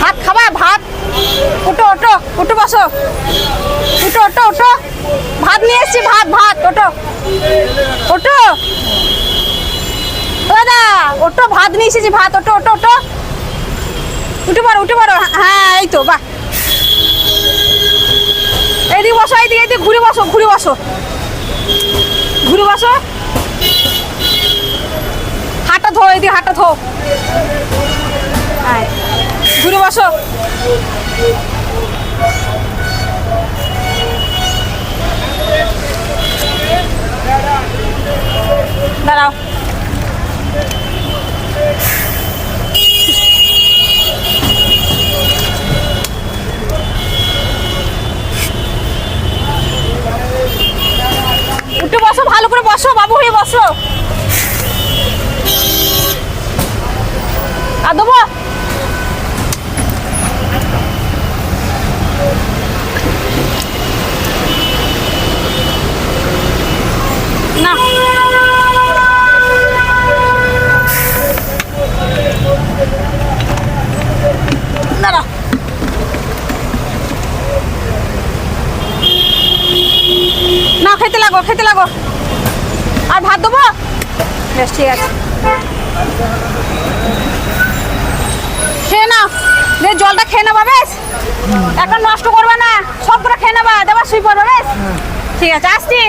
ভাত খাবা ভাত? ওটো ওটো ওটো বসো, ওটো ওটো ওটো, ভাত নিয়ে এসছি, ভাত ভাত, ওটো ওটো দাদা, ওটো ভাত নিয়ে এসেছি, ভাত, ওটো ওটো ওটো, উঠে পড়ো উঠে পড়ো। হ্যাঁ এই তো, বাহ, এইদিকে বসো, এইদিকে এইদিকে ঘুরে বসো, ঘুরে বসো, ঘুরে বসো, হাতটা ধো, এইদিকে হাতটা ধো, হ্যাঁ ঘুরে বসো। দাঁড়াও, উঠে বসো, ভালো করে বসো, বাবু হয়ে বসো। আর দেবো না, দাঁড়া, না খেতে লাগো, খেতে লাগো। আর ভাত দেবো? বেশ ঠিক আছে, খেয়ে নাও, যে জলটা খেয়ে নেবা, বেশ এখন নষ্ট করবে না, সবগুলো খেয়ে নেবা, দেবা শুয়ে পড়বে, বেশ ঠিক আছে, আসছি।